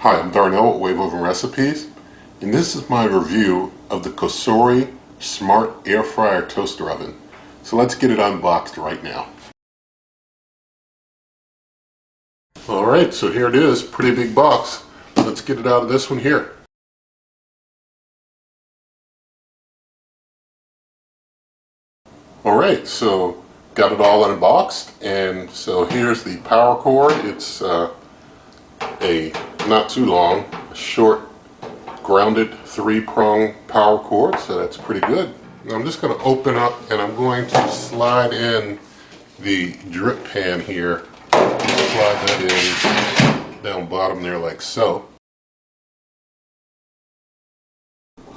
Hi, I'm Darnell at Wave Oven Recipes, and this is my review of the Cosori Smart Air Fryer Toaster Oven. So let's get it unboxed right now. Alright, so here it is, pretty big box. Let's get it out of this one here. Alright, so got it all unboxed, and so here's the power cord. It's a not too long, short grounded 3-prong power cord, so that's pretty good. Now I'm just going to open up and I'm going to slide in the drip pan here. Slide that in down bottom there like so.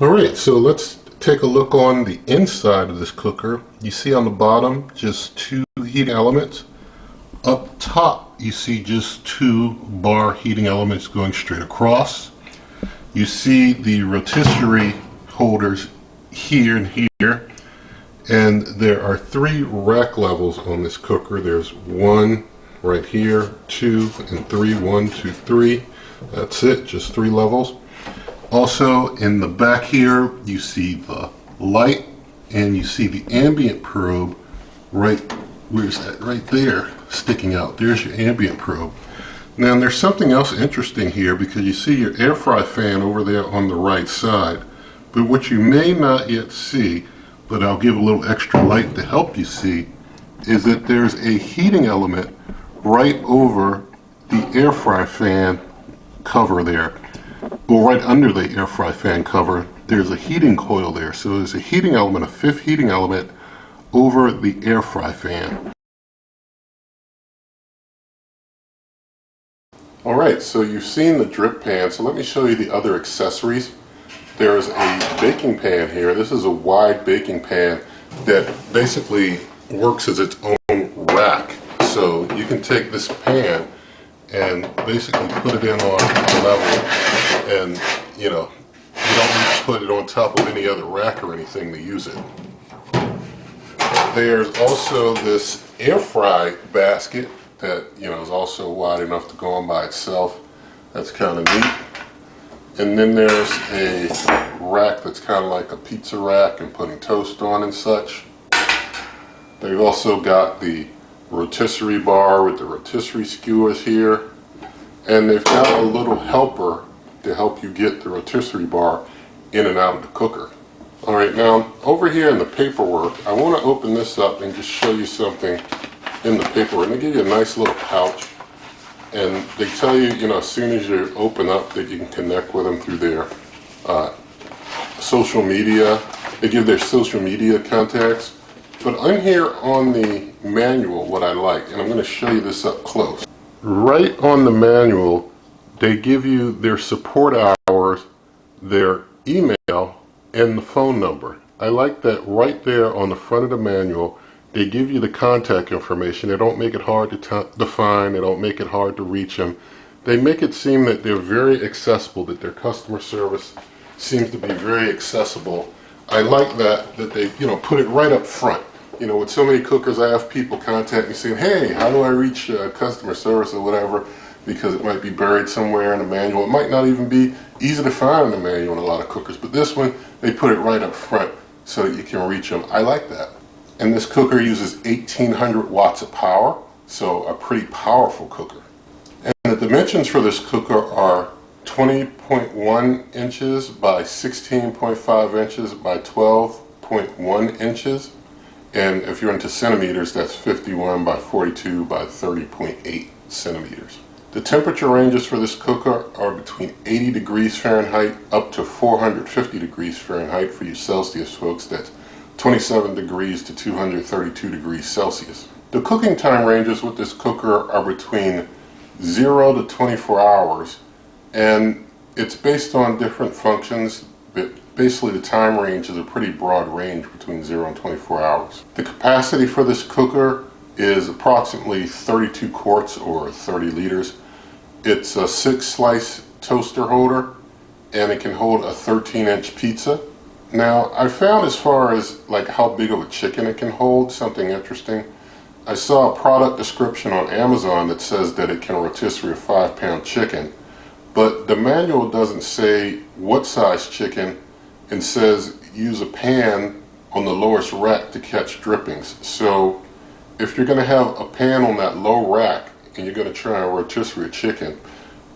Alright, so let's take a look on the inside of this cooker. You see on the bottom just 2 heat elements. Up top you see just 2 bar heating elements going straight across. You see the rotisserie holders here and here, and there are 3 rack levels on this cooker. There's 1 right here, 2 and 3, 1, 2, 3. That's it, just 3 levels. Also in the back here you see the light and you see the ambient probe right, where's that, right there sticking out. There's your ambient probe. Now there's something else interesting here, because you see your air fry fan over there on the right side, but what you may not yet see, but I'll give a little extra light to help you see, is that there's a heating element right over the air fry fan cover there. Well, right under the air fry fan cover there's a heating coil there, so there's a heating element, a 5th heating element over the air fry fan. Alright, so you've seen the drip pan, so let me show you the other accessories. There's a baking pan here. This is a wide baking pan that basically works as its own rack. So you can take this pan and basically put it in on a level, and you don't need to put it on top of any other rack or anything to use it. There's also this air fry basket that is also wide enough to go on by itself. That's kind of neat. And then there's a rack that's kind of like a pizza rack and putting toast on and such. They've also got the rotisserie bar with the rotisserie skewers here, and they've got a little helper to help you get the rotisserie bar in and out of the cooker. Alright, now over here in the paperwork, I want to open this up and just show you something in the paperwork. They give you a nice little pouch, and they tell you, as soon as you open up, that you can connect with them through their social media. They give their social media contacts. But on here on the manual, what I like, and I'm going to show you this up close. Right on the manual, they give you their support hours, their email, and the phone number. I like that right there on the front of the manual. They give you the contact information. They don't make it hard to find. They don't make it hard to reach them. They make it seem that they're very accessible, that their customer service seems to be very accessible. I like that they put it right up front. With so many cookers, I have people contact me saying, hey, how do I reach customer service or whatever, because it might be buried somewhere in the manual. It might not even be easy to find in the manual in a lot of cookers, but this one, they put it right up front so that you can reach them. I like that. And this cooker uses 1800 watts of power, so a pretty powerful cooker. And the dimensions for this cooker are 20.1 inches by 16.5 inches by 12.1 inches. And if you're into centimeters, that's 51 by 42 by 30.8 centimeters. The temperature ranges for this cooker are between 80 degrees Fahrenheit up to 450 degrees Fahrenheit. For you Celsius folks, that's 27 degrees to 232 degrees Celsius. The cooking time ranges with this cooker are between 0 to 24 hours, and it's based on different functions, but basically the time range is a pretty broad range between 0 and 24 hours. The capacity for this cooker is approximately 32 quarts or 30 liters. It's a 6-slice toaster holder, and it can hold a 13-inch pizza. Now, I found, as far as like how big of a chicken it can hold, something interesting. I saw a product description on Amazon that says that it can rotisserie a 5-pound chicken, but the manual doesn't say what size chicken, and says use a pan on the lowest rack to catch drippings. So if you're going to have a pan on that low rack and you're going to try and rotisserie a chicken,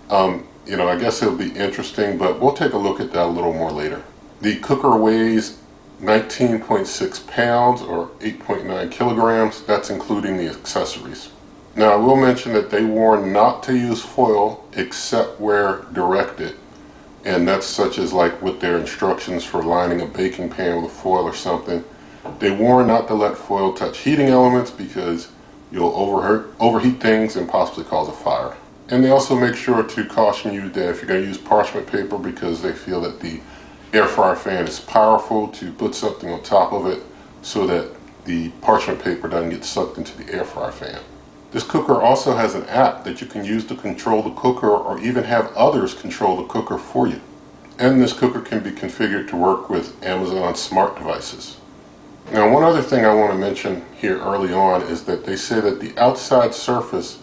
you know, I guess it'll be interesting, but we'll take a look at that a little more later. The cooker weighs 19.6 pounds or 8.9 kilograms. That's including the accessories. Now I will mention that they warn not to use foil except where directed, and that's such as like with their instructions for lining a baking pan with foil or something. They warn not to let foil touch heating elements because you'll overheat things and possibly cause a fire. And they also make sure to caution you that if you're going to use parchment paper, because they feel that the air fryer fan is powerful, to put something on top of it so that the parchment paper doesn't get sucked into the air fryer fan. This cooker also has an app that you can use to control the cooker or even have others control the cooker for you. And this cooker can be configured to work with Amazon smart devices. Now one other thing I want to mention here early on is that they say that the outside surface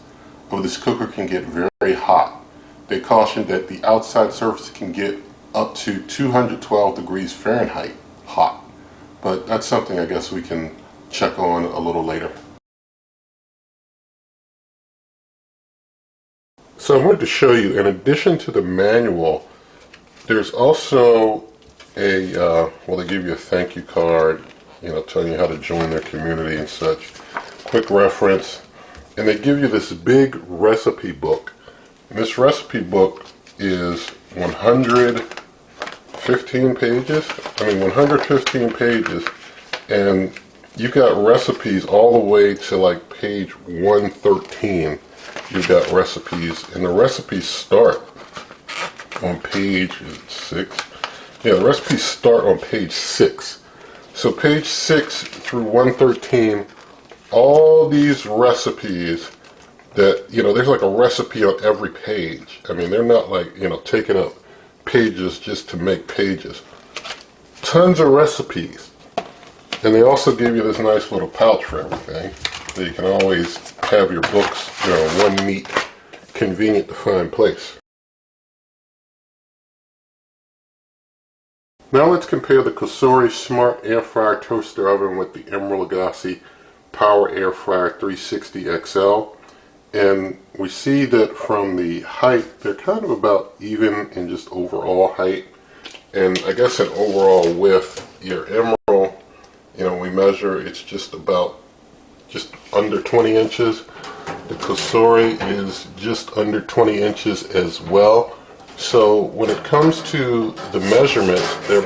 of this cooker can get very hot. They caution that the outside surface can get up to 212 degrees Fahrenheit hot. But that's something I guess we can check on a little later. So I wanted to show you, in addition to the manual, there's also a, well, they give you a thank you card, you know, telling you how to join their community and such. Quick reference. And they give you this big recipe book. And this recipe book is 115 pages. 115 pages. And you've got recipes all the way to like page 113. You've got recipes, and the recipes start on page 6. Yeah, the recipes start on page 6. So page 6 through 113, all these recipes that, you know, there's like a recipe on every page. I mean, they're not like, you know, taking up pages just to make pages. Tons of recipes. And they also give you this nice little pouch for everything. So you can always have your books, you know, one neat, convenient to find place. Now let's compare the Cosori Smart Air Fryer Toaster Oven with the Emeril Lagasse Power Air Fryer 360 XL. And we see that from the height, they're kind of about even in just overall height. And I guess in overall width, your Emeril, you know, we measure, it's just under 20 inches. The Cosori is just under 20 inches as well. So when it comes to the measurements, they're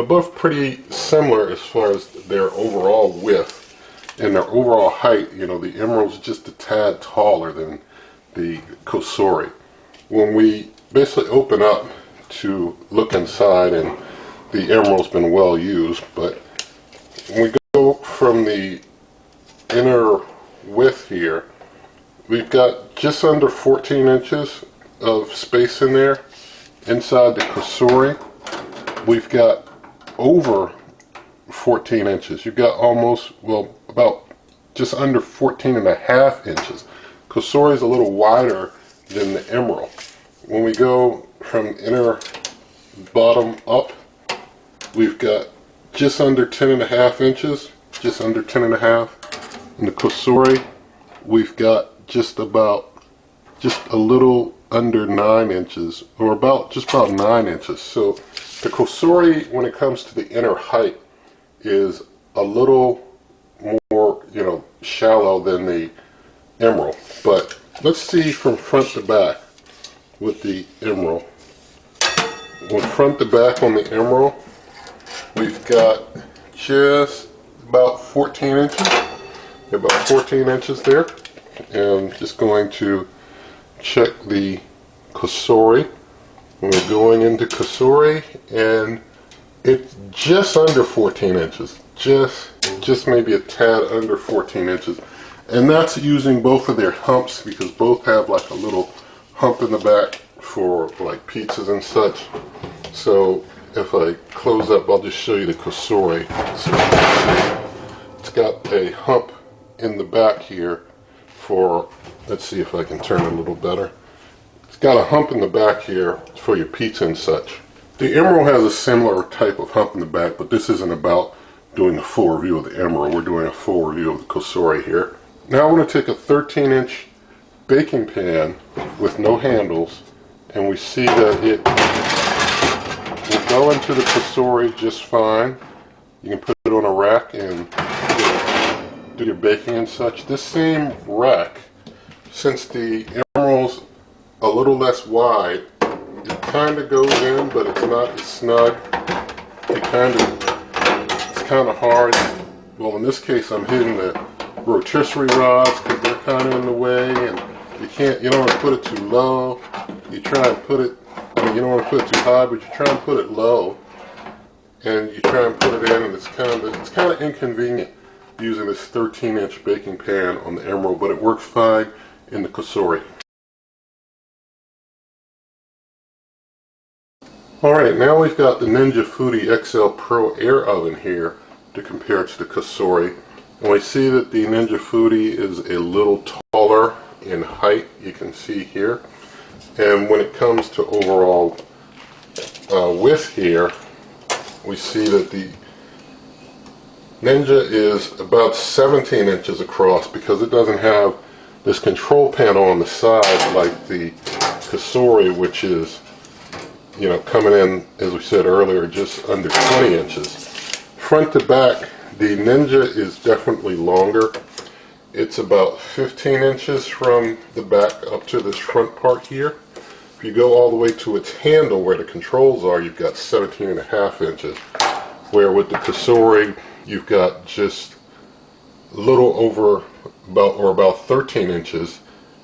both pretty similar as far as their overall width and their overall height. You know, the Emeril's just a tad taller than the Cosori. When we basically open up to look inside, and the Emeril's been well used, but when we go from the inner width here, we've got just under 14 inches of space in there. Inside the Cosori, we've got over 14 inches. You've got almost, well, about just under 14 and a half inches. Cosori is a little wider than the Emeril. When we go from inner bottom up, we've got just under 10 and a half inches, just under 10 and a half. In the Cosori, we've got just a little under 9 inches, or just about 9 inches. So the Cosori, when it comes to the inner height, is a little more, you know, shallow than the Emeril. But let's see from front to back with the Emeril. From front to back on the Emeril, we've got just about 14 inches. About 14 inches there. And just going to check the Cosori. We're going into Cosori, and it's just under 14 inches. Just maybe a tad under 14 inches. And that's using both of their humps, because both have like a little hump in the back for like pizzas and such. So if I close up, I'll just show you the Cosori. So it's got a hump in the back here for, let's see if I can turn it a little better. got a hump in the back here for your pizza and such. The Emeril has a similar type of hump in the back, but this isn't about doing a full review of the Emeril. We're doing a full review of the Cosori here. Now I'm going to take a 13-inch baking pan with no handles, and we see that it will go into the Cosori just fine. You can put it on a rack and do your baking and such. This same rack, since the Emeril's a little less wide, it kind of goes in, but it's not as snug. It's kind of hard. Well, in this case, I'm hitting the rotisserie rods because they're kind of in the way, and you don't want to put it too low. You try and put it, you don't want to put it too high, but you try and put it low, and you try and put it in, and it's kind of inconvenient using this 13-inch baking pan on the Emeril, but it works fine in the Cosori. Alright, now we've got the Ninja Foodi XL Pro Air Oven here to compare to the Cosori. And we see that the Ninja Foodi is a little taller in height, you can see here. And when it comes to overall width here, we see that the Ninja is about 17 inches across because it doesn't have this control panel on the side like the Cosori, which is, you know, coming in, as we said earlier, just under 20 inches. Front to back, the Ninja is definitely longer. It's about 15 inches from the back up to this front part here. If you go all the way to its handle where the controls are, you've got 17.5 inches. Where with the Cosori, you've got just a little over about 13 inches.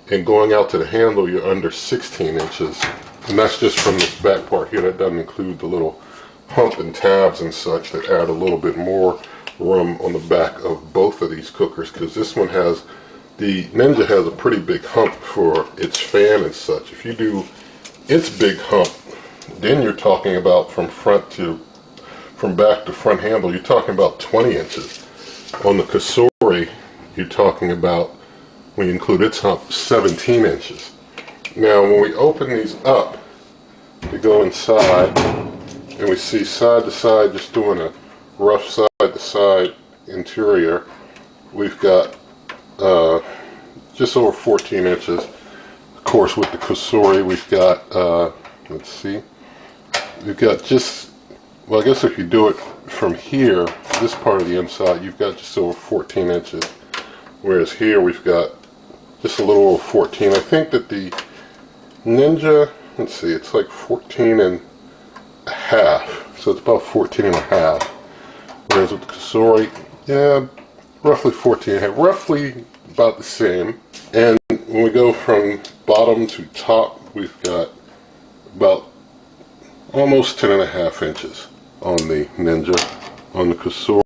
And going out to the handle, you're under 16 inches. And that's just from this back part here. That doesn't include the little hump and tabs and such that add a little bit more room on the back of both of these cookers, because this one has, the Ninja has a pretty big hump for its fan and such. If you do its big hump, then you're talking about from back to front handle, you're talking about 20 inches. On the Cosori, you're talking about, when you include its hump, 17 inches. Now when we open these up, we go inside and we see side to side, just doing a rough side to side interior, we've got just over 14 inches. Of course with the Cosori we've got, let's see, we've got just, well I guess if you do it from here, this part of the inside, you've got just over 14 inches. Whereas here we've got just a little over 14. I think that the Ninja, let's see, it's like 14 and a half, so it's about 14 and a half. Whereas with the Cosori, yeah, roughly 14 and a half, roughly about the same. And when we go from bottom to top, we've got about almost 10 and a half inches on the Ninja. On the Cosori,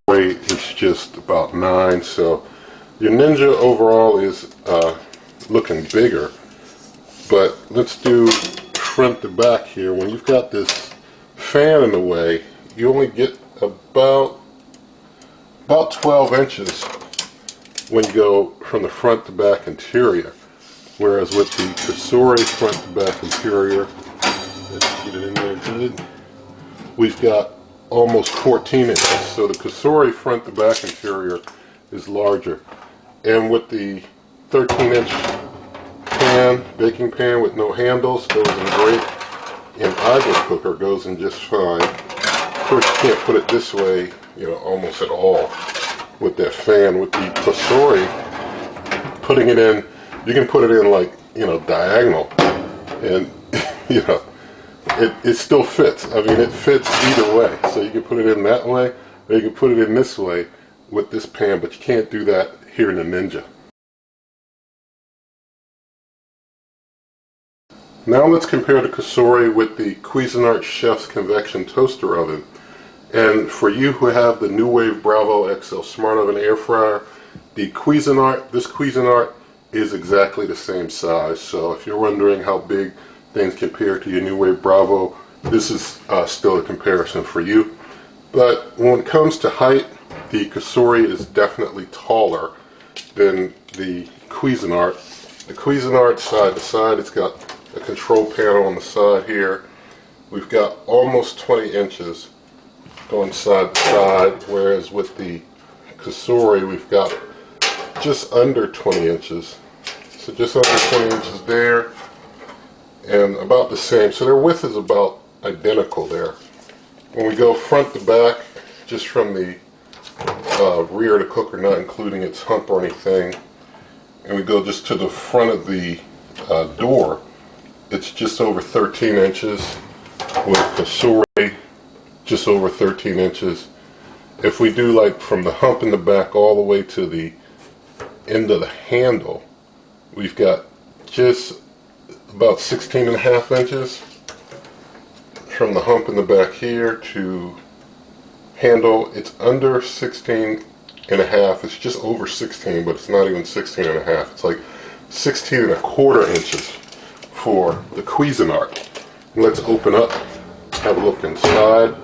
it's just about 9, so your Ninja overall is looking bigger. But let's do front to back here. When you've got this fan in the way, you only get about 12 inches when you go from the front to back interior. Whereas with the Cosori front to back interior, let's get it in there good, we've got almost 14 inches. So the Cosori front to back interior is larger. And with the 13-inch pan, baking pan with no handles, goes in great. And either cooker goes in just fine. Of course, you can't put it this way, you know, almost at all with that fan. With the Cosori, putting it in, you can put it in like, you know, diagonal, and you know, it still fits. I mean, it fits either way. So you can put it in that way, or you can put it in this way with this pan, but you can't do that here in the Ninja. Now let's compare the Cosori with the Cuisinart Chef's Convection Toaster Oven. And for you who have the New Wave Bravo XL Smart Oven Air Fryer, the Cuisinart, this Cuisinart is exactly the same size. So if you're wondering how big things compare to your New Wave Bravo, this is still a comparison for you. But when it comes to height, the Cosori is definitely taller than the Cuisinart. The Cuisinart side to side, it's got a control panel on the side here. We've got almost 20 inches going side to side, whereas with the Cosori we've got just under 20 inches. So just under 20 inches there, and about the same. So their width is about identical there. When we go front to back, just from the rear of the cooker, not including its hump or anything, and we go just to the front of the door, it's just over 13 inches. With Cosori, just over 13 inches. If we do like from the hump in the back all the way to the end of the handle, we've got just about 16.5 inches from the hump in the back here to handle. It's under 16.5. It's just over 16, but it's not even 16.5. It's like 16.25 inches for the Cuisinart. Let's open up, have a look inside.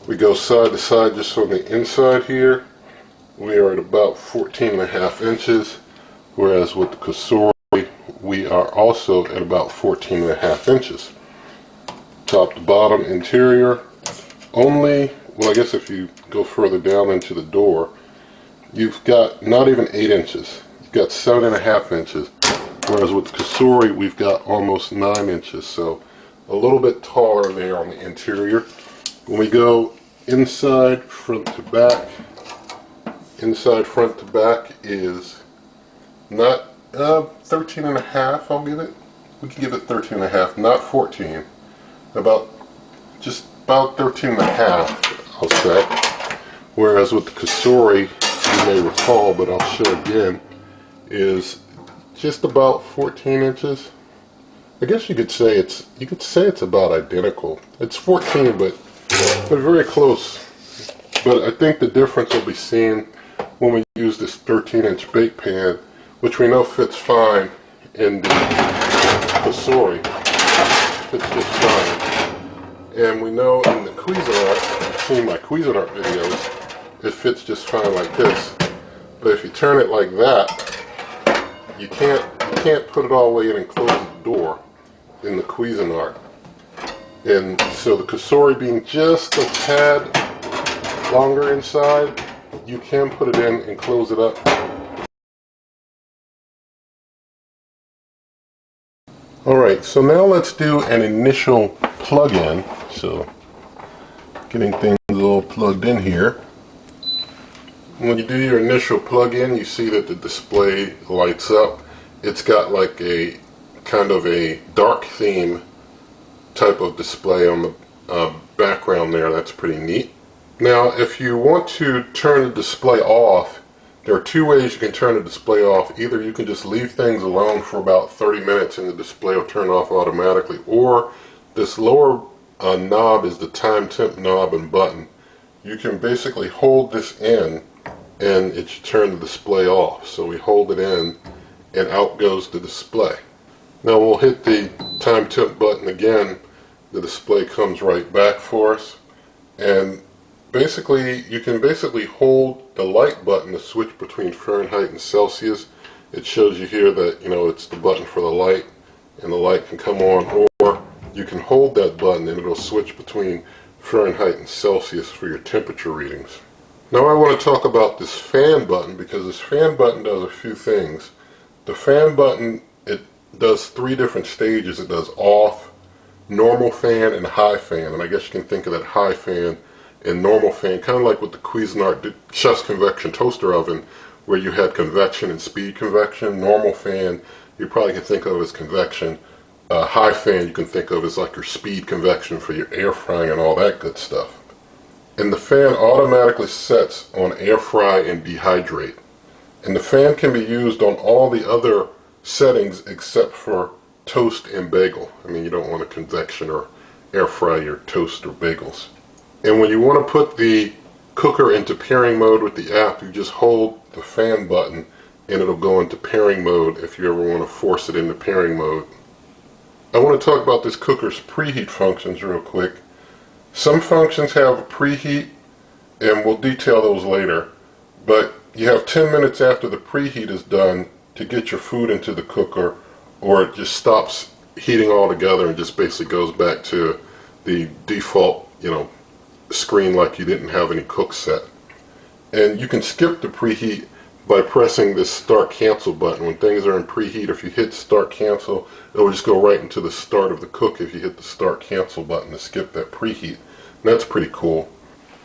We go side to side just on the inside here. We are at about 14.5 inches, whereas with the Cosori we are also at about 14.5 inches. Top to bottom interior, only, well, I guess if you go further down into the door, you've got not even 8 inches. You've got 7.5 inches, whereas with the Cosori we've got almost 9 inches. So a little bit taller there on the interior. When we go inside front to back, inside front to back is not 13.5, I'll give it. We can give it 13.5, not 14. Just about 13.5, I'll say. Whereas with the Cosori, you may recall, but I'll show again, is just about 14 inches. I guess you could say it's about identical. It's 14, but they're very close. But I think the difference will be seen when we use this 13-inch bake pan, which we know fits fine in the Cosori. Fits just fine. And we know in the Cuisinart, you've seen my Cuisinart videos, it fits just fine like this. But if you turn it like that, you can't put it all the way in and close the door in the Cuisinart. And so the Cosori being just a tad longer inside, you can put it in and close it up. Alright, so now let's do an initial plug-in. So getting things all plugged in here. When you do your initial plug-in, you see that the display lights up. It's got like a kind of a dark theme type of display on the background there. That's pretty neat. Now if you want to turn the display off, there are two ways you can turn the display off. Either you can just leave things alone for about 30 minutes and the display will turn off automatically, or this lower knob is the time temp knob and button. You can basically hold this in and it should turn the display off. So we hold it in and out goes the display. Now we'll hit the time temp button again. The display comes right back for us, and basically you can hold the light button to switch between Fahrenheit and Celsius. It shows you here that it's the button for the light, and the light can come on, or you can hold that button and it'll switch between Fahrenheit and Celsius for your temperature readings. Now I want to talk about this fan button, because this fan button does a few things. The fan button, it does 3 different stages. It does off, normal fan, and high fan. And I guess you can think of that high fan and normal fan kind of like with the Cuisinart Chef's Convection toaster oven, where you had convection and speed convection. Normal fan you probably can think of as convection. High fan you can think of as like your speed convection for your air frying and all that good stuff. And the fan automatically sets on air fry and dehydrate. And the fan can be used on all the other settings except for toast and bagel. I mean, you don't want to convection or air fry your toast or bagels. And when you want to put the cooker into pairing mode with the app, you just hold the fan button and it'll go into pairing mode if you ever want to force it into pairing mode. I want to talk about this cooker's preheat functions real quick. Some functions have a preheat, and we'll detail those later, but you have 10 minutes after the preheat is done to get your food into the cooker, or it just stops heating all together and just basically goes back to the default, screen like you didn't have any cook set. And you can skip the preheat by pressing this start cancel button. When things are in preheat, if you hit start cancel, it will just go right into the start of the cook if you hit the start cancel button to skip that preheat. And that's pretty cool.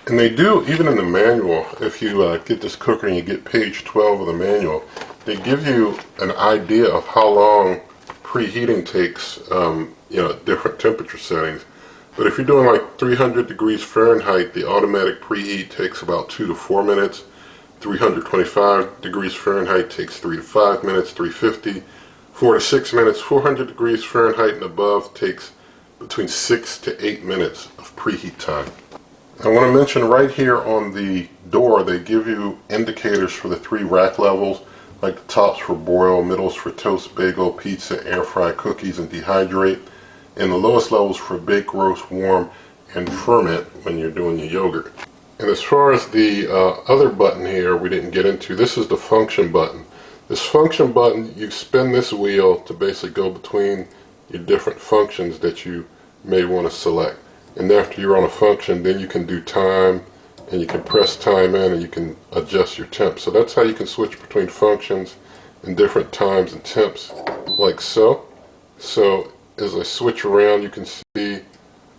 And they do, even in the manual, if you get this cooker and you get page 12 of the manual, they give you an idea of how long preheating takes, at different temperature settings. But if you're doing like 300 degrees Fahrenheit, the automatic preheat takes about 2 to 4 minutes. 325 degrees Fahrenheit takes 3 to 5 minutes. 350, 4 to 6 minutes. 400 degrees Fahrenheit and above takes between 6 to 8 minutes of preheat time. I want to mention right here on the door, they give you indicators for the 3 rack levels, like the tops for broil, middles for toast, bagel, pizza, air fry, cookies, and dehydrate, and the lowest levels for bake, roast, warm, and ferment when you're doing your yogurt. And as far as the other button here we didn't get into, this is the function button. This function button, you spin this wheel to basically go between your different functions that you may want to select. And after you're on a function, then you can do time, and you can press time in, and you can adjust your temp. So that's how you can switch between functions and different times and temps, like so. So as I switch around, you can see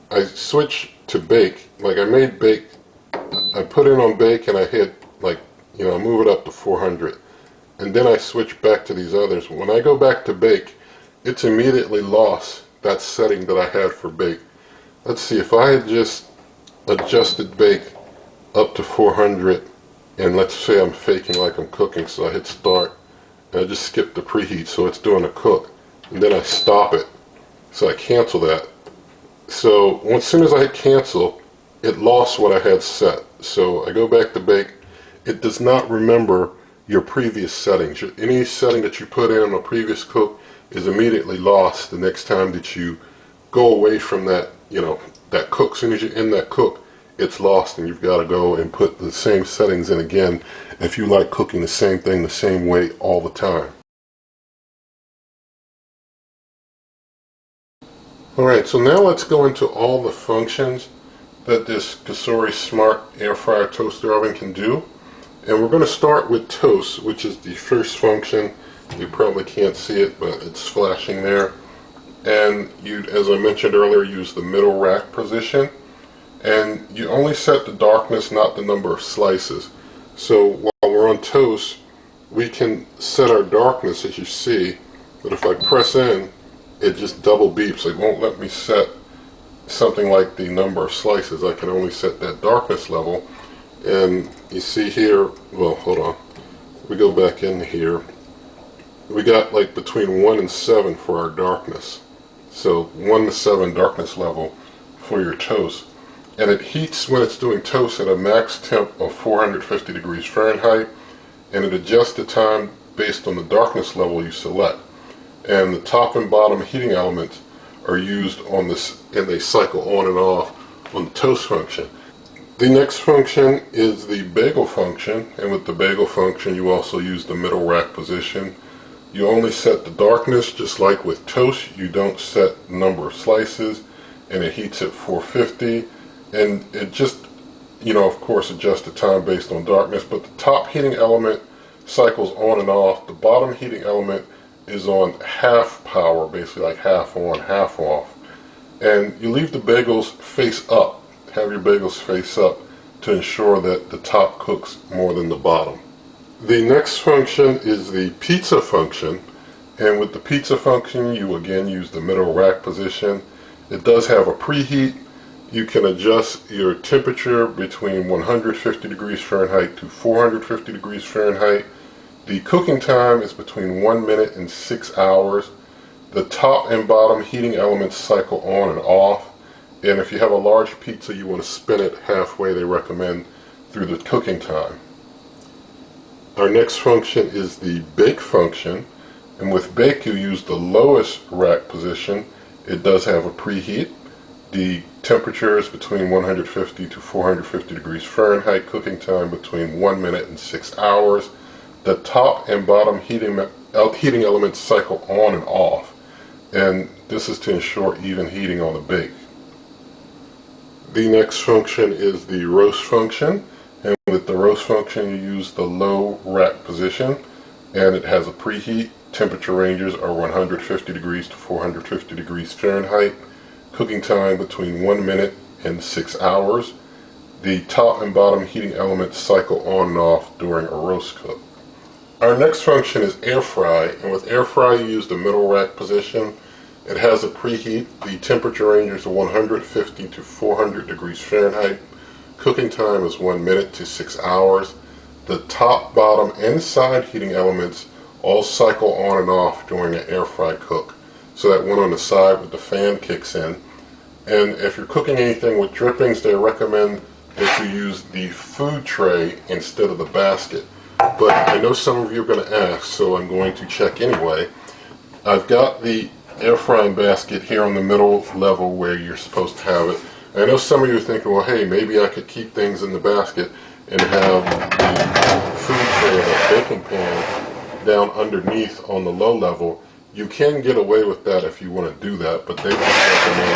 I switch to bake. Like I made bake, I put in on bake and I hit move it up to 400. And then I switch back to these others. When I go back to bake, it's immediately lost that setting that I had for bake. Let's see, if I had just adjusted bake up to 400, and let's say I'm faking like I'm cooking, so I hit start, and I just skip the preheat, so it's doing a cook, and then I stop it, so I cancel that. So as soon as I hit cancel, it lost what I had set. So I go back to bake. It does not remember your previous settings. Any setting that you put in on a previous cook is immediately lost the next time that you go away from that, that cook. As soon as you're in that cook, it's lost, and you've got to go and put the same settings in again if you like cooking the same thing the same way all the time. Alright, so now let's go into all the functions that this Cosori Smart Air Fryer Toaster Oven can do. And we're going to start with toast, which is the first function. You probably can't see it, but it's flashing there. And you, as I mentioned earlier, use the middle rack position. And you only set the darkness, not the number of slices. So while we're on toast, we can set our darkness, as you see, but if I press in, it just double beeps. It won't let me set something like the number of slices. I can only set that darkness level. And you see here, well, hold on, we go back in here, we got like between 1 and 7 for our darkness. So 1 to 7 darkness level for your toast. And it heats when it's doing toast at a max temp of 450 degrees Fahrenheit, and it adjusts the time based on the darkness level you select. And the top and bottom heating elements are used on this, and they cycle on and off on the toast function. The next function is the bagel function, and with the bagel function you also use the middle rack position. You only set the darkness, just like with toast. You don't set the number of slices, and it heats at 450, and it just, of course, adjusts the time based on darkness. But the top heating element cycles on and off. The bottom heating element is on half power, basically like half on, half off. And you leave the bagels face up. Have your bagels face up to ensure that the top cooks more than the bottom. The next function is the pizza function, and with the pizza function you again use the middle rack position. It does have a preheat. You can adjust your temperature between 150 degrees Fahrenheit to 450 degrees Fahrenheit. The cooking time is between 1 minute and 6 hours. The top and bottom heating elements cycle on and off. And if you have a large pizza, you want to spin it halfway, they recommend, through the cooking time. Our next function is the bake function. And with bake, you use the lowest rack position. It does have a preheat. The temperature is between 150 to 450 degrees Fahrenheit. Cooking time between 1 minute and 6 hours. The top and bottom heating elements cycle on and off. And This is to ensure even heating on the bake. The next function is the roast function, and with the roast function you use the low rack position, and it has a preheat. Temperature ranges are 150 degrees to 450 degrees Fahrenheit. Cooking time between 1 minute and 6 hours. The top and bottom heating elements cycle on and off during a roast cook. Our next function is air fry, and with air fry you use the middle rack position. It has a preheat. The temperature ranges are 150 to 400 degrees Fahrenheit. Cooking time is 1 minute to 6 hours. The top, bottom, and side heating elements all cycle on and off during an air fry cook. So that one on the side with the fan kicks in. And if you're cooking anything with drippings, they recommend that you use the food tray instead of the basket. But I know some of you are going to ask, so I'm going to check anyway. I've got the air frying basket here on the middle level where you're supposed to have it. I know some of you are thinking, well, hey, maybe I could keep things in the basket and have the food tray or the baking pan down underneath on the low level. You can get away with that if you want to do that, but they would recommend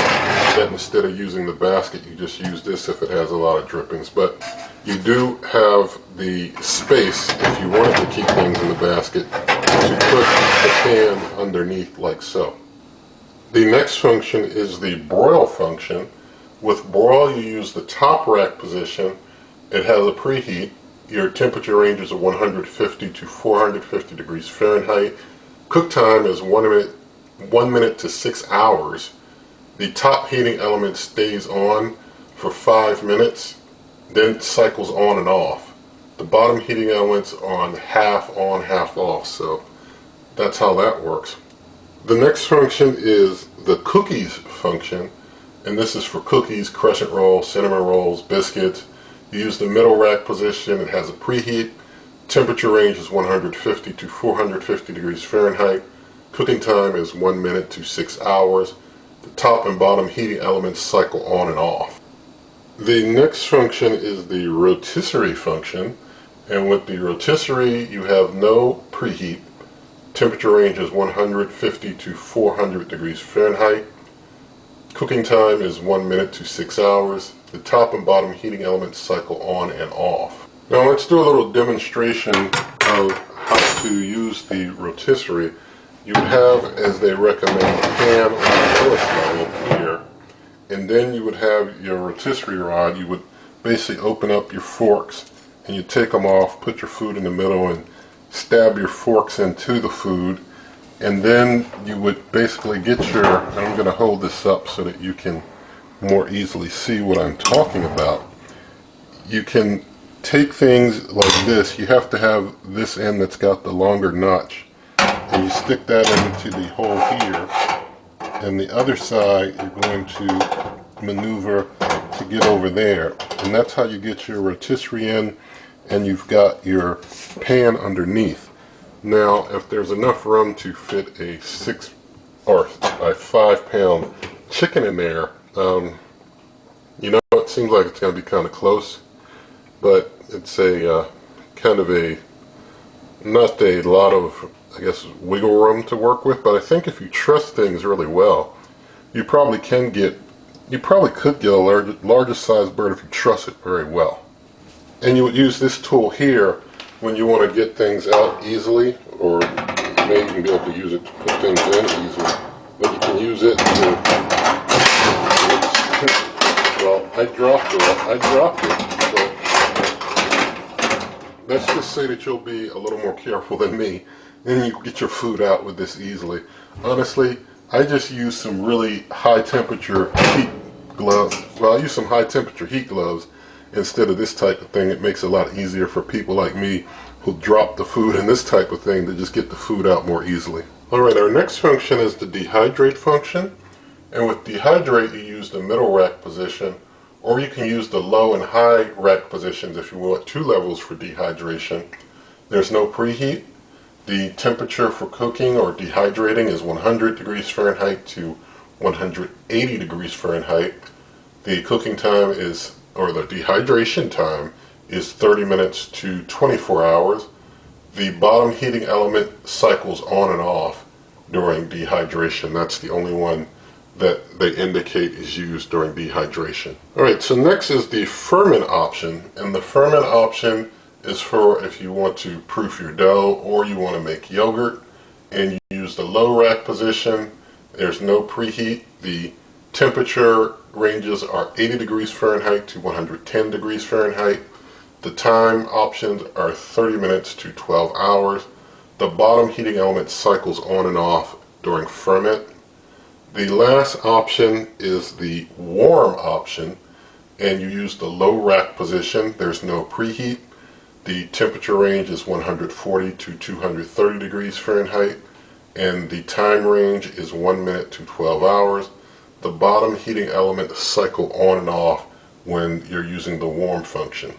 that instead of using the basket, you just use this if it has a lot of drippings. But you do have the space, if you wanted to keep things in the basket, to put the pan underneath like so. The next function is the broil function. With broil, you use the top rack position. It has a preheat. Your temperature ranges are 150 to 450 degrees Fahrenheit. Cook time is 1 minute to 6 hours. The top heating element stays on for 5 minutes, then cycles on and off. The bottom heating elements are half on, half off, so that's how that works. The next function is the cookies function, and this is for cookies, crescent rolls, cinnamon rolls, biscuits. You use the middle rack position. It has a preheat. Temperature range is 150 to 450 degrees Fahrenheit. Cooking time is 1 minute to 6 hours. The top and bottom heating elements cycle on and off. The next function is the rotisserie function, and with the rotisserie you have no preheat. Temperature range is 150 to 400 degrees Fahrenheit. Cooking time is 1 minute to 6 hours. The top and bottom heating elements cycle on and off. Now let's do a little demonstration of how to use the rotisserie. You would have, as they recommend, a pan on the lowest level here, and then you would have your rotisserie rod. You would basically open up your forks and you take them off, put your food in the middle and stab your forks into the food, and then you would basically get your, and I'm going to hold this up so that you can more easily see what I'm talking about. You can take things like this. You have to have this end that's got the longer notch, and you stick that into the hole here, and the other side you're going to maneuver to get over there, and that's how you get your rotisserie in, and you've got your pan underneath. Now if there's enough room to fit a 6 or a 5 pound chicken in there, you know, it seems like it's going to be kind of close, but it's a kind of a, not a lot of, I guess, wiggle room to work with, but I think if you trust things really well, you probably could get a larger size bird if you trust it very well. And you would use this tool here when you want to get things out easily, or you may even be able to use it to put things in easily, but you can use it to, well, I dropped it. Let's just say that you'll be a little more careful than me, and you can get your food out with this easily. Honestly, I just use some really high temperature heat gloves. Well, I use some high temperature heat gloves instead of this type of thing. It makes it a lot easier for people like me who drop the food in this type of thing to just get the food out more easily. Alright, our next function is the dehydrate function, and with dehydrate you use the middle rack position, or you can use the low and high rack positions if you want 2 levels for dehydration. There's no preheat. The temperature for cooking or dehydrating is 100 degrees Fahrenheit to 180 degrees Fahrenheit. The cooking time is, or the dehydration time, is 30 minutes to 24 hours. The bottom heating element cycles on and off. during dehydration. That's the only one that they indicate is used during dehydration. Alright, so next is the ferment option, and the ferment option is for if you want to proof your dough or you want to make yogurt, and you use the low rack position. There's no preheat. The temperature ranges are 80 degrees Fahrenheit to 110 degrees Fahrenheit. The time options are 30 minutes to 12 hours. The bottom heating element cycles on and off during ferment. The last option is the warm option, and you use the low rack position. There's no preheat. The temperature range is 140 to 230 degrees Fahrenheit, and the time range is 1 minute to 12 hours. The bottom heating element cycle on and off when you're using the warm function.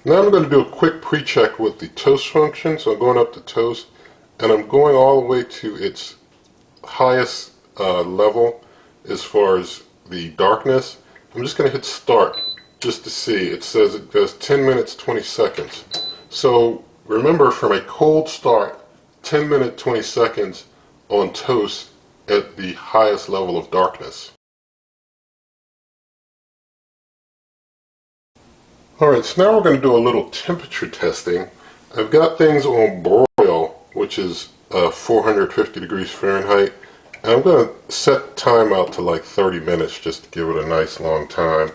Now I'm going to do a quick pre-check with the toast function. So I'm going up to toast, and I'm going all the way to its highest level as far as the darkness. I'm just going to hit start just to see. It says it does 10 minutes 20 seconds. So remember, from a cold start, 10 minutes 20 seconds on toast at the highest level of darkness. Alright, so now we're going to do a little temperature testing. I've got things on broil, which is 450 degrees Fahrenheit. And I'm going to set time out to like 30 minutes just to give it a nice long time.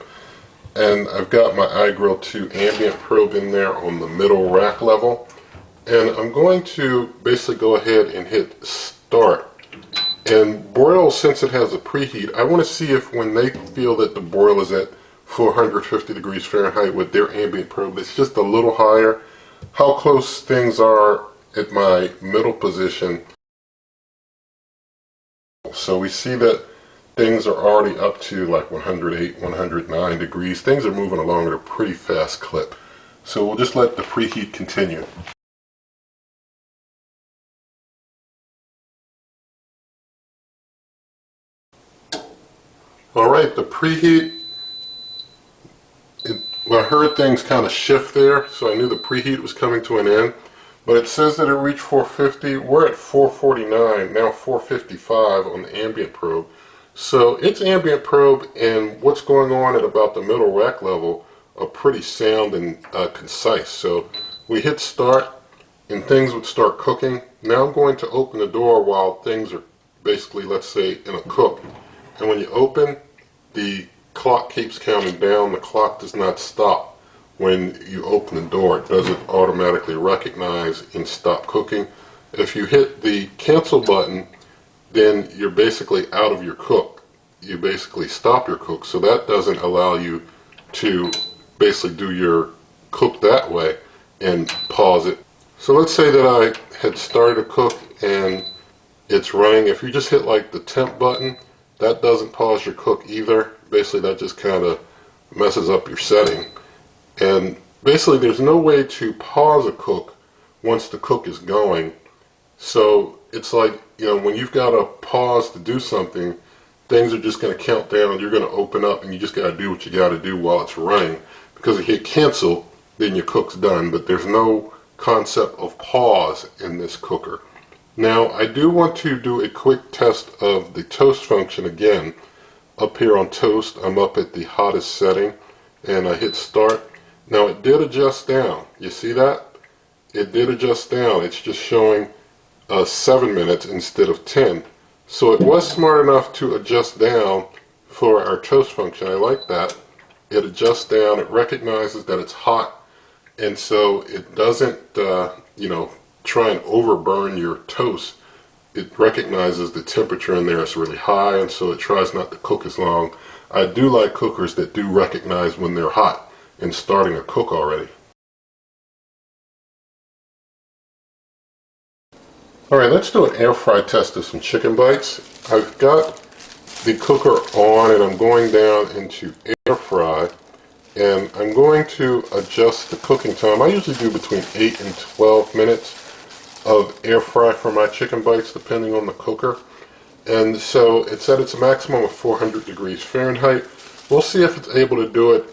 And I've got my iGrill 2 ambient probe in there on the middle rack level. And I'm going to basically go ahead and hit start. And broil, since it has a preheat, I want to see if when they feel that the broil is at 450 degrees Fahrenheit with their ambient probe, it's just a little higher, how close things are at my middle position. So we see that things are already up to like 108, 109 degrees. Things are moving along at a pretty fast clip. So we'll just let the preheat continue. Alright, the preheat, I heard things kind of shift there, so I knew the preheat was coming to an end. But it says that it reached 450. We're at 449, now 455 on the ambient probe. So its ambient probe and what's going on at about the middle rack level are pretty sound and concise. So we hit start and things would start cooking. Now I'm going to open the door while things are basically, let's say, in a cook. And when you open, the clock keeps counting down. The clock does not stop. When you open the door, it doesn't automatically recognize and stop cooking. If you hit the cancel button, then you're basically out of your cook. You basically stop your cook, so that doesn't allow you to basically do your cook that way and pause it. So let's say that I had started a cook and it's running. If you just hit like the temp button, that doesn't pause your cook either. Basically that just kind of messes up your setting. And basically there's no way to pause a cook once the cook is going. So it's like, you know, when you've got to pause to do something, things are just going to count down. You're going to open up and you just got to do what you got to do while it's running. Because if you hit cancel, then your cook's done. But there's no concept of pause in this cooker. Now I do want to do a quick test of the toast function again. Up here on toast, I'm up at the hottest setting and I hit start. Now it did adjust down. You see that? It did adjust down. It's just showing 7 minutes instead of 10. So it was smart enough to adjust down for our toast function. I like that. It adjusts down. It recognizes that it's hot, and so it doesn't you know, try and overburn your toast. It recognizes the temperature in there is really high, and so it tries not to cook as long. I do like cookers that do recognize when they're hot and starting a cook already. Alright, let's do an air fry test of some chicken bites. I've got the cooker on and I'm going down into air fry, and I'm going to adjust the cooking time. I usually do between 8 and 12 minutes of air fry for my chicken bites depending on the cooker. And so it's at its maximum of 400 degrees Fahrenheit. We'll see if it's able to do it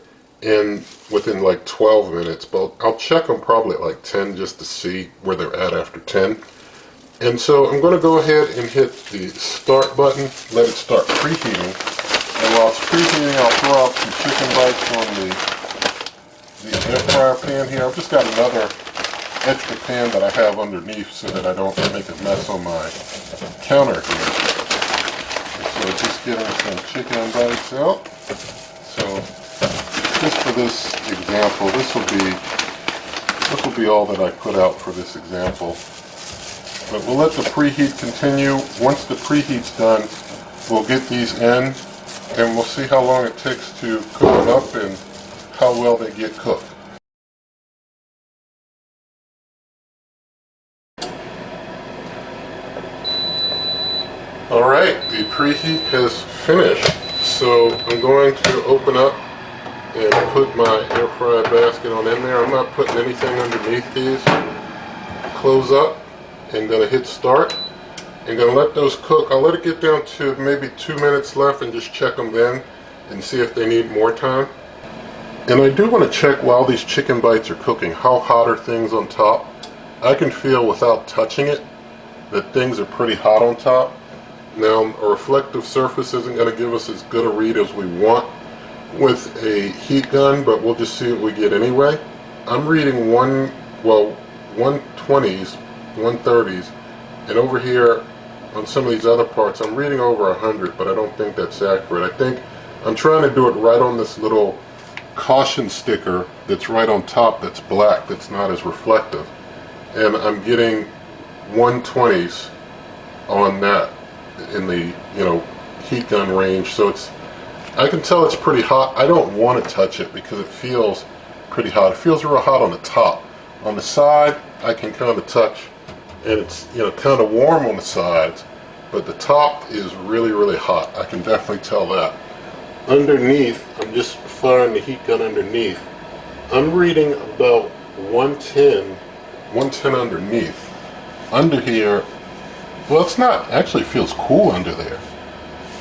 within like 12 minutes, but I'll check them probably at like 10 just to see where they're at after 10. And so I'm going to go ahead and hit the start button, let it start preheating. And while it's preheating, I'll throw out some chicken bites on the air fryer pan here. I've just got another extra pan that I have underneath so that I don't make a mess on my counter here. So just getting some chicken bites out. So just for this example, this will be all that I put out for this example. But we'll let the preheat continue. Once the preheat's done, we'll get these in and we'll see how long it takes to cook them up and how well they get cooked. Alright, the preheat has finished, so I'm going to open up and put my air fryer basket on in there. I'm not putting anything underneath these. Close up and then I hit start. I'm going to let those cook. I'll let it get down to maybe 2 minutes left and just check them then and see if they need more time. And I do want to check while these chicken bites are cooking, how hot are things on top. I can feel without touching it that things are pretty hot on top. Now, a reflective surface isn't going to give us as good a read as we want with a heat gun, but we'll just see what we get anyway. I'm reading 120s, 130s, and over here on some of these other parts I'm reading over 100, but I don't think that's accurate. I think I'm trying to do it right on this little caution sticker that's right on top that's black, that's not as reflective, and I'm getting 120s on that in the heat gun range. So I can tell it's pretty hot. I don't want to touch it because it feels pretty hot. It feels real hot on the top. On the side I can kind of touch and it's kind of warm on the sides, but the top is really hot. I can definitely tell that. Underneath, I'm just firing the heat gun underneath. I'm reading about 110 underneath. Under here, well, it's not, actually feels cool under there.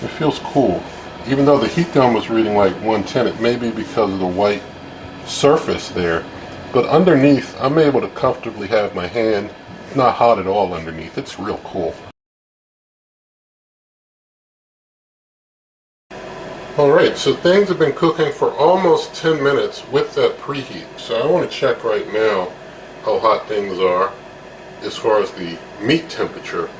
It feels cool. Even though the heat gun was reading like 110, it may be because of the white surface there. But underneath, I'm able to comfortably have my hand. It's not hot at all underneath. It's real cool. Alright, so things have been cooking for almost 10 minutes with that preheat. So I want to check right now how hot things are as far as the meat temperature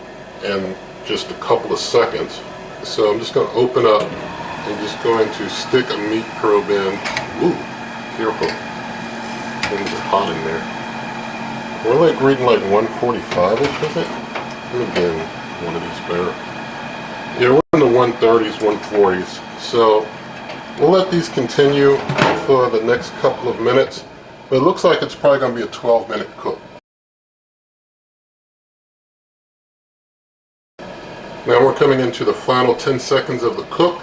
in just a couple of seconds. So I'm just going to open up and just going to stick a meat probe in. Ooh, careful. Things are hot in there. We're like reading like 145-ish, is it? Let me get one of these better. Yeah, we're in the 130s, 140s. So we'll let these continue for the next couple of minutes. But it looks like it's probably going to be a 12-minute cook. Now we're coming into the final 10 seconds of the cook,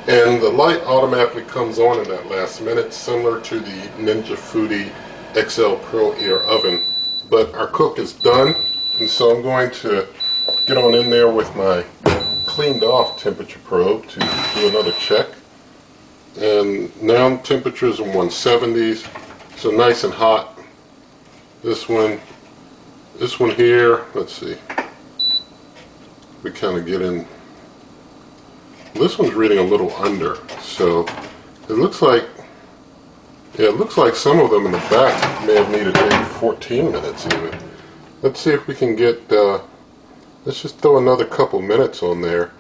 and the light automatically comes on in that last minute, similar to the Ninja Foodi XL Pro Air Oven. But our cook is done, and so I'm going to get on in there with my cleaned off temperature probe to do another check. And now temperatures are 170s, so nice and hot. This one here, let's see. We kind of get in. This one's reading a little under, so it looks like, yeah, it looks like some of them in the back may have needed maybe 14 minutes even. Let's see if we can get, let's just throw another couple minutes on there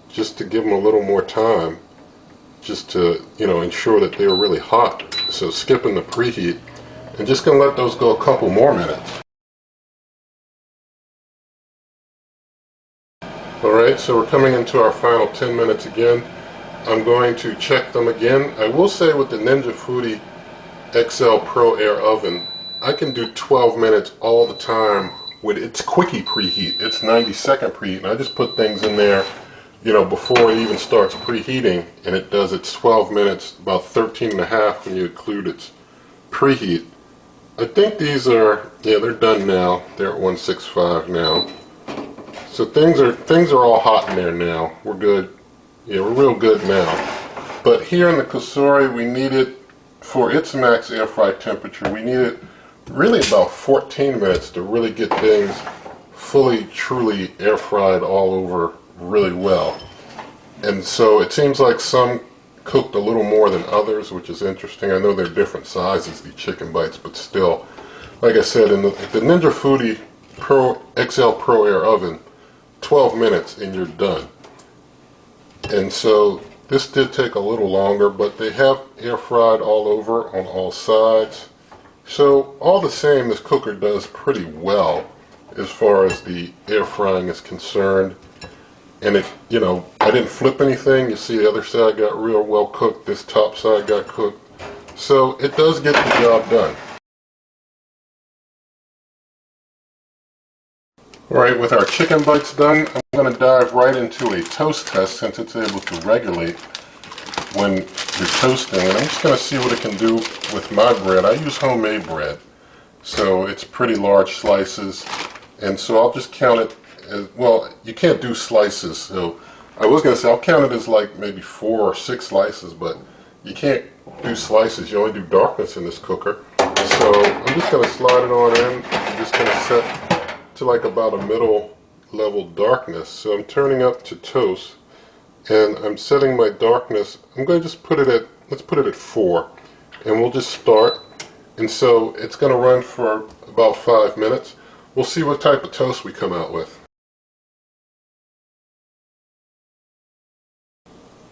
just to give them a little more time, just to, ensure that they're really hot. So skipping the preheat and just going to let those go a couple more minutes. Alright, so we're coming into our final 10 minutes again. I'm going to check them again. I will say with the Ninja Foodi XL Pro Air Oven, I can do 12 minutes all the time with its quickie preheat. It's 90-second preheat, and I just put things in there, before it even starts preheating, and it does its 12 minutes, about 13 and a half when you include its preheat. I think these are, yeah, they're done now. They're at 165 now. So things are all hot in there now. We're good. Yeah, we're real good now. But here in the Cosori, we need it for its max air fry temperature. We need it really about 14 minutes to really get things fully, truly air fried all over really well. And so it seems like some cooked a little more than others, which is interesting. I know they're different sizes, the chicken bites, but still, like I said, in the Ninja Foodi Pro XL Pro Air oven, 12 minutes and you're done. And so this did take a little longer, but they have air fried all over on all sides. So all the same, this cooker does pretty well as far as the air frying is concerned. And it, you know, I didn't flip anything. You see the other side got real well cooked. This top side got cooked. So it does get the job done. Alright, with our chicken bites done, I'm going to dive right into a toast test since it's able to regulate when you're toasting. And I'm just going to see what it can do with my bread. I use homemade bread, so it's pretty large slices. And so I'll just count it as, well, you can't do slices. So I was going to say I'll count it as like maybe 4 or 6 slices, but you can't do slices. You only do darkness in this cooker. So I'm just going to slide it on in. I'm just going to set to like about a middle level darkness. So I'm turning up to toast and I'm setting my darkness. I'm going to just put it at, let's put it at 4, and we'll just start. And so it's going to run for about 5 minutes. We'll see what type of toast we come out with.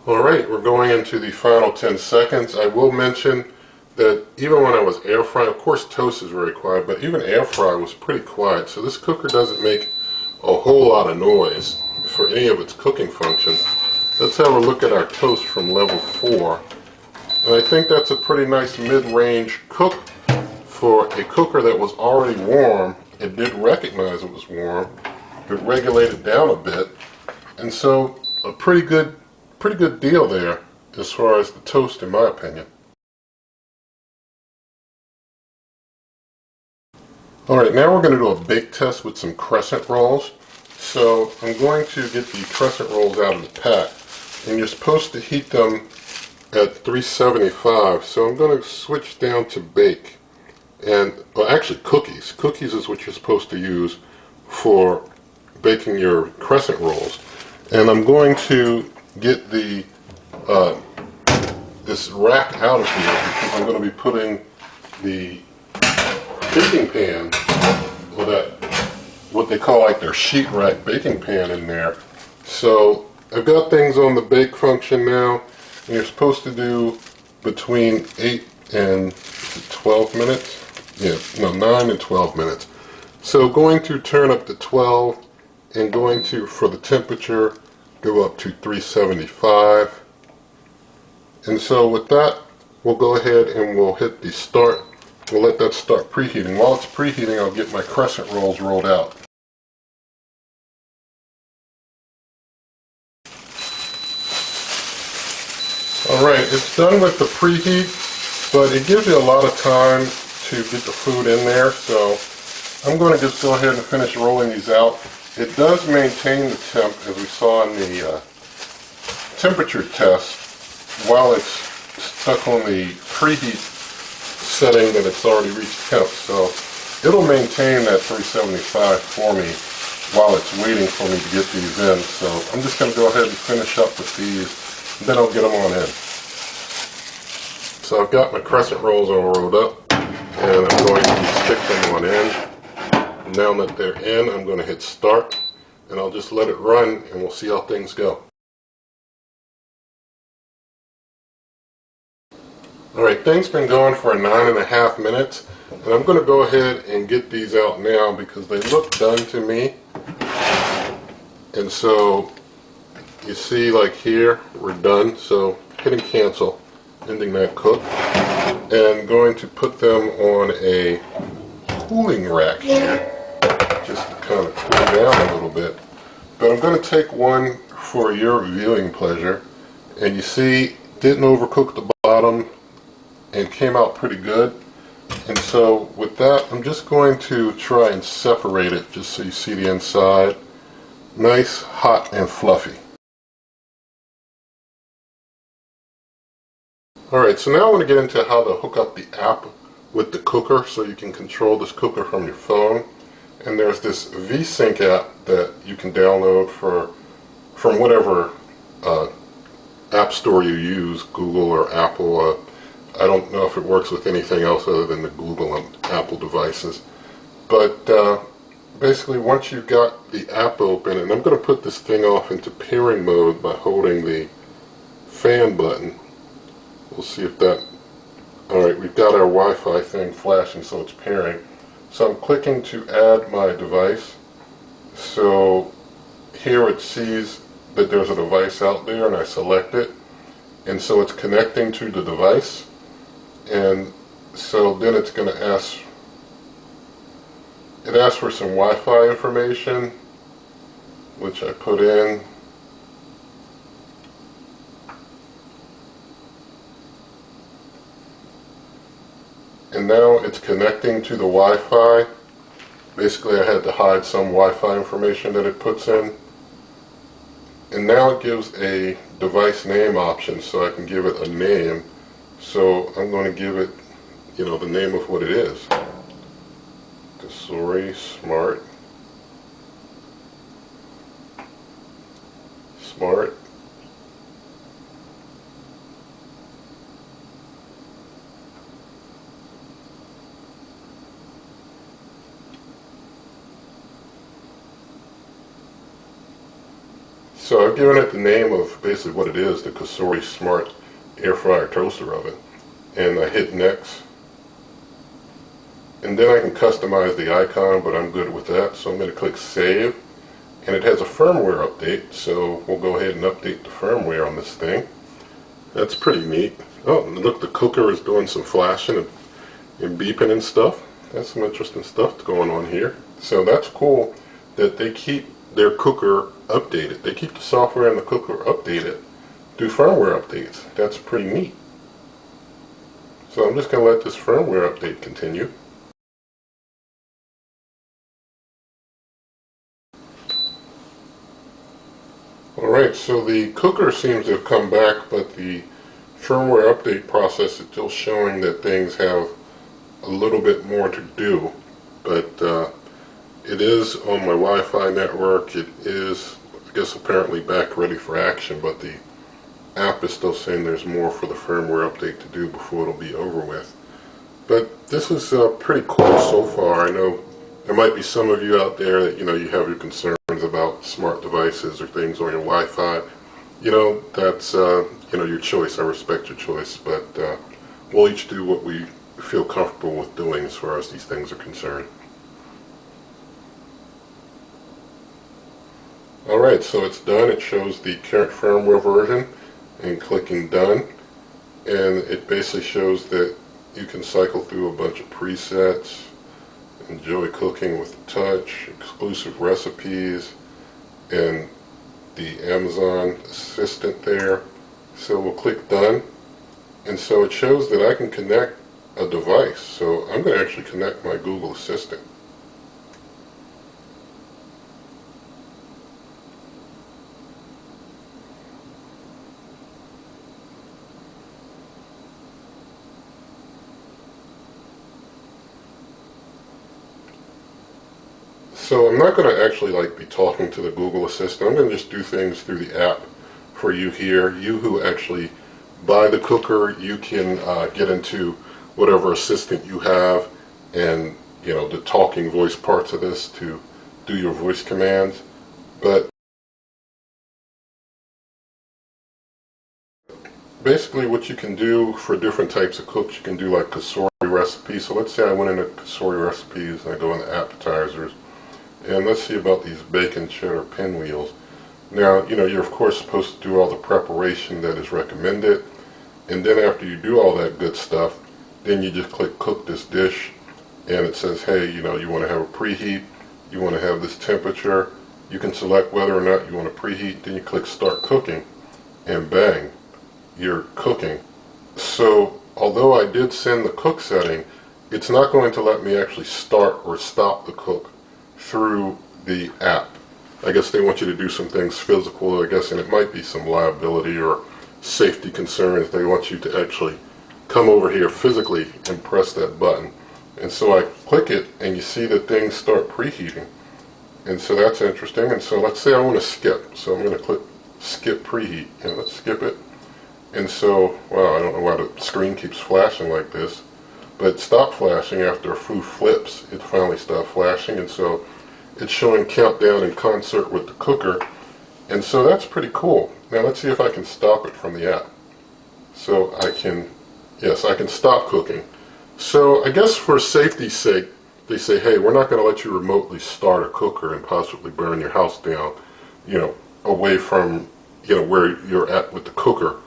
Alright, we're going into the final 10 seconds. I will mention that even when I was air frying, of course toast is very quiet, but even air fry was pretty quiet. So this cooker doesn't make a whole lot of noise for any of its cooking function. Let's have a look at our toast from level 4. And I think that's a pretty nice mid-range cook for a cooker that was already warm. It did recognize it was warm. It regulated down a bit. And so a pretty good deal there as far as the toast, in my opinion. Alright, now we're going to do a bake test with some crescent rolls. So I'm going to get the crescent rolls out of the pack. And you're supposed to heat them at 375. So I'm going to switch down to bake. And, well, actually cookies. Cookies is what you're supposed to use for baking your crescent rolls. And I'm going to get the this rack out of here because I'm going to be putting the baking pan, or that what they call like their sheet rack baking pan in there. So I've got things on the bake function now, and you're supposed to do between 8 and 12 minutes. Yeah, no, 9 and 12 minutes. So going to turn up to 12 and going to, for the temperature, go up to 375. And so with that, we'll go ahead and we'll hit the start. We'll let that start preheating. While it's preheating, I'll get my crescent rolls rolled out. Alright, it's done with the preheat, but it gives you a lot of time to get the food in there, so I'm going to just go ahead and finish rolling these out. It does maintain the temp, as we saw in the temperature test, while it's stuck on the preheat setting that it's already reached temp. So it'll maintain that 375 for me while it's waiting for me to get these in. So I'm just going to go ahead and finish up with these, and then I'll get them on in. So I've got my crescent rolls all rolled up, and I'm going to stick them on in. Now that they're in, I'm going to hit start, and I'll just let it run, and we'll see how things go. Alright, things been going for 9.5 minutes, and I'm going to go ahead and get these out now because they look done to me. And so you see, like here, we're done. So hitting cancel, ending that cook, and going to put them on a cooling rack here just to kind of cool down a little bit. But I'm going to take one for your viewing pleasure, and you see, didn't overcook the bottom and came out pretty good. And so with that, I'm just going to try and separate it just so you see the inside. Nice, hot, and fluffy. Alright, so now I want to get into how to hook up the app with the cooker so you can control this cooker from your phone. and there's this VSync app that you can download from whatever app store you use, Google or Apple. I don't know if it works with anything else other than the Google and Apple devices. But basically, once you've got the app open, and I'm going to put this thing off into pairing mode by holding the fan button. We'll see if that... Alright, we've got our Wi-Fi thing flashing, so it's pairing. So I'm clicking to add my device. So here it sees that there's a device out there, and I select it. And so it's connecting to the device. And so then it's going to ask... It asks for some Wi-Fi information, which I put in. And now it's connecting to the Wi-Fi. Basically, I had to hide some Wi-Fi information that it puts in. And now it gives a device name option, so I can give it a name. So I'm going to give it, the name of what it is. Cosori Smart. So I've given it the name of basically what it is, the Cosori Smart Air Fryer Toaster Oven. And I hit next. And then I can customize the icon, but I'm good with that. So I'm going to click Save. And it has a firmware update, so we'll go ahead and update the firmware on this thing. That's pretty neat. Oh, look, the cooker is doing some flashing and beeping and stuff. That's some interesting stuff going on here. So that's cool that they keep their cooker updated. They keep the software in the cooker updated through firmware updates. That's pretty neat. So I'm just going to let this firmware update continue. Alright, so the cooker seems to have come back, but the firmware update process is still showing that things have a little bit more to do. But it is on my Wi-Fi network. It is, I guess, apparently back ready for action, but the app is still saying there's more for the firmware update to do before it'll be over with. But this is pretty cool so far. I know there might be some of you out there that, you have your concerns about smart devices or things on your Wi-Fi. That's, your choice. I respect your choice, but we'll each do what we feel comfortable with doing as far as these things are concerned. Alright, so it's done. It shows the current firmware version, and clicking Done, and it basically shows that you can cycle through a bunch of presets, enjoy cooking with the touch, exclusive recipes, and the Amazon assistant there. So we'll click Done, and so it shows that I can connect a device. So I'm going to actually connect my Google Assistant. So I'm not going to actually be talking to the Google Assistant. I'm going to just do things through the app for you here. You who actually buy the cooker, you can get into whatever assistant you have, and the talking voice parts of this to do your voice commands. But basically what you can do for different types of cooks, you can do like Cosori recipes. So let's say I went into Cosori recipes and I go into appetizers. And let's see about these bacon cheddar pinwheels. Now, you're of course supposed to do all the preparation that is recommended. And then after you do all that good stuff, then you just click Cook this dish. And it says, hey, you want to have a preheat. You want to have this temperature. You can select whether or not you want to preheat. Then you click Start Cooking. And bang, you're cooking. So, although I did send the cook setting, it's not going to let me actually start or stop the cook through the app. I guess they want you to do some things physical, I guess, and it might be some liability or safety concerns. They want you to actually come over here physically and press that button. And so I click it and you see that things start preheating. And so that's interesting. And so let's say I want to skip. So I'm going to click skip preheat. And let's skip it. And so, wow, I don't know why the screen keeps flashing like this. But it stopped flashing after a few flips. It finally stopped flashing. And so it's showing countdown in concert with the cooker. And so that's pretty cool. Now let's see if I can stop it from the app. So I can, yes, I can stop cooking. So I guess for safety's sake, they say, hey, we're not going to let you remotely start a cooker and possibly burn your house down, away from, where you're at with the cooker.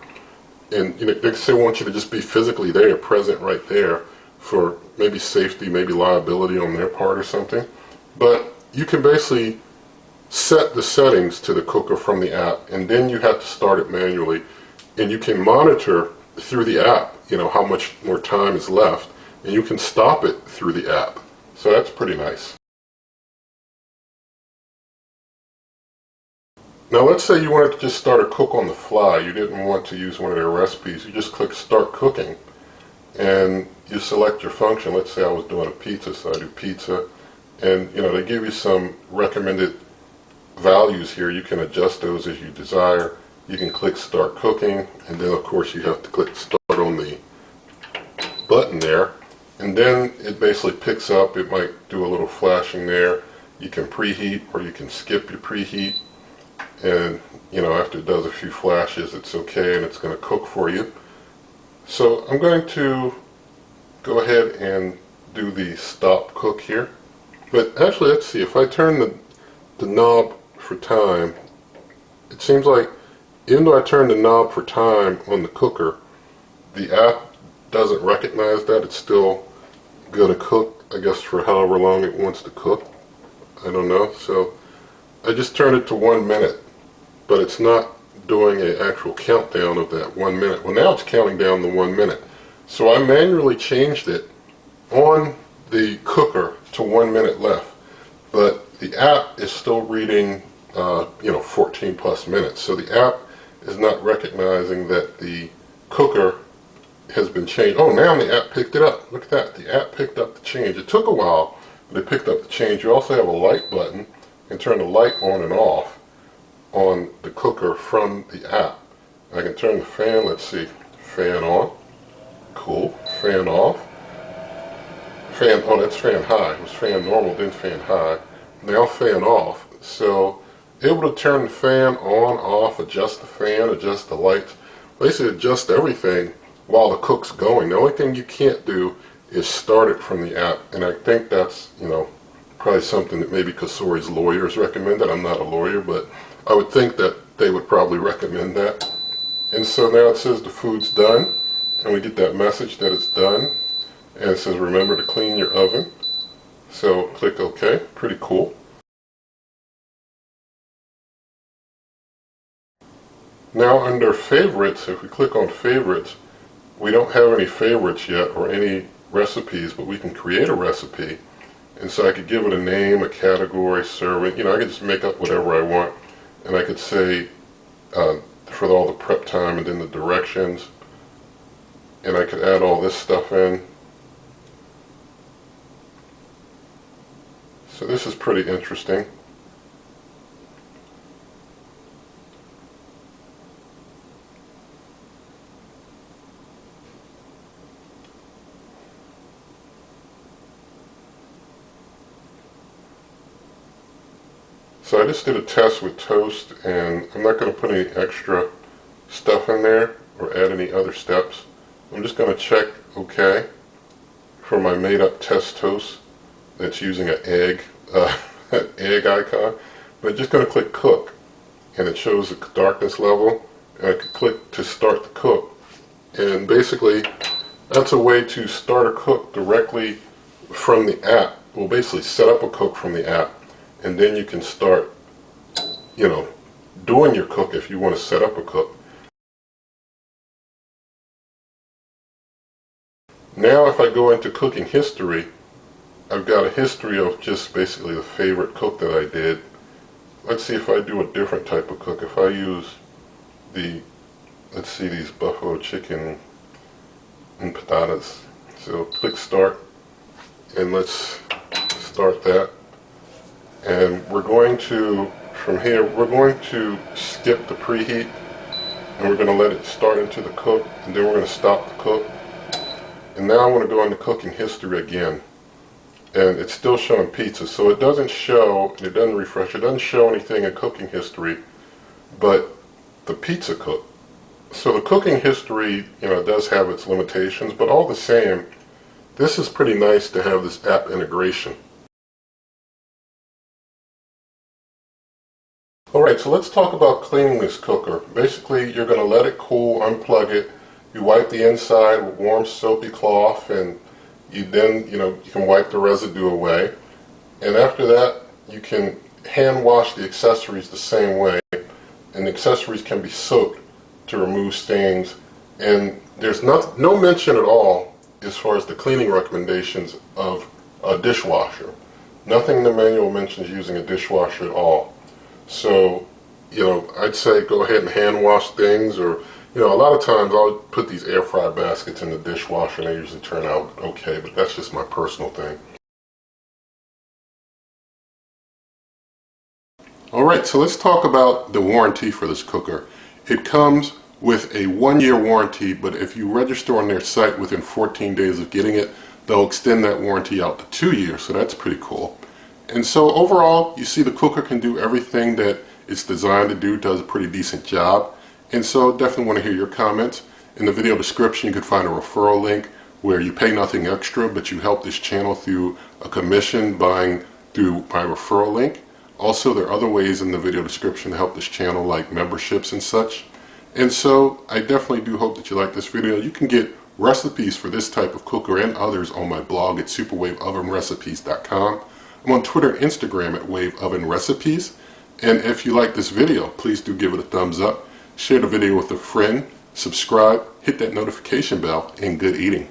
And, they say want you to just be physically there, present right there for maybe safety, maybe liability on their part or something. But you can basically set the settings to the cooker from the app, and then you have to start it manually. And you can monitor through the app, how much more time is left, and you can stop it through the app. So that's pretty nice. Now let's say you wanted to just start a cook on the fly. You didn't want to use one of their recipes. You just click start cooking and you select your function. Let's say I was doing a pizza, so I do pizza, and they give you some recommended values here. You can adjust those as you desire. You can click start cooking, and then of course you have to click start on the button there, and then it basically picks up. It might do a little flashing there. You can preheat or you can skip your preheat, and after it does a few flashes, it's okay and it's going to cook for you. So I'm going to go ahead and do the stop cook here. But actually, let's see, if I turn the knob for time, it seems like even though I turn the knob for time on the cooker, the app doesn't recognize that. It's still going to cook, I guess, for however long it wants to cook. I don't know. So I just turned it to 1 minute, but it's not doing an actual countdown of that 1 minute. Well, now it's counting down the 1 minute. So I manually changed it on the cooker to 1 minute left, but the app is still reading 14 plus minutes. So the app is not recognizing that the cooker has been changed. Oh, now the app picked it up. Look at that. The app picked up the change. It took a while, but it picked up the change. You also have a light button. You can turn the light on and off on the cooker from the app. I can turn the fan. Let's see. Fan on. Cool. Fan off. Fan, oh, that's fan high. It was fan normal, then fan high. Now fan off. So able to turn the fan on, off, adjust the fan, adjust the lights, basically adjust everything while the cook's going. The only thing you can't do is start it from the app, and I think that's, probably something that maybe Cosori's lawyers recommended. I'm not a lawyer, but I would think that they would probably recommend that. And so now it says the food's done, and we get that message that it's done, and it says remember to clean your oven. So click OK. Pretty cool. Now under favorites, if we click on favorites, we don't have any favorites yet or any recipes, but we can create a recipe. And so I could give it a name, a category, serving. I could just make up whatever I want. And I could say for all the prep time and then the directions. And I could add all this stuff in. So this is pretty interesting. So I just did a test with toast, and I'm not going to put any extra stuff in there or add any other steps. I'm just going to check OK for my made up test toast that's using an egg, an egg icon. But I'm just going to click cook, and it shows the darkness level, and I could click to start the cook. And basically that's a way to start a cook directly from the app. Well, basically set up a cook from the app, and then you can start, doing your cook if you want to set up a cook. Now if I go into cooking history, I've got a history of just basically the favorite cook that I did. Let's see if I do a different type of cook. If I use let's see, these buffalo chicken empanadas. So click start, And let's start that. And we're going to, from here, we're going to skip the preheat, and we're going to let it start into the cook, and then we're going to stop the cook. And now I want to go into cooking history again. And it's still showing pizza, so it doesn't show, it doesn't refresh, it doesn't show anything in cooking history but the pizza cook. So the cooking history, does have its limitations, but all the same, this is pretty nice to have this app integration. Alright, so let's talk about cleaning this cooker. Basically, you're going to let it cool, unplug it, you wipe the inside with warm soapy cloth, and you then, you can wipe the residue away. And after that, you can hand wash the accessories the same way. And the accessories can be soaked to remove stains. And there's no mention at all, as far as the cleaning recommendations, of a dishwasher. Nothing in the manual mentions using a dishwasher at all. So, I'd say go ahead and hand wash things, or a lot of times I'll put these air fry baskets in the dishwasher and they usually turn out okay, but that's just my personal thing. Alright, so let's talk about the warranty for this cooker. It comes with a 1-year warranty, but if you register on their site within 14 days of getting it, they'll extend that warranty out to 2 years, so that's pretty cool. And so overall, you see the cooker can do everything that it's designed to do, does a pretty decent job. And so definitely want to hear your comments. In the video description you can find a referral link where you pay nothing extra, but you help this channel through a commission buying through my referral link. Also, there are other ways in the video description to help this channel, like memberships and such. And so I definitely do hope that you like this video. You can get recipes for this type of cooker and others on my blog at superwaveovenrecipes.com. I'm on Twitter and Instagram at waveovenrecipes. And if you like this video, please do give it a thumbs up. Share the video with a friend, subscribe, hit that notification bell, and good eating.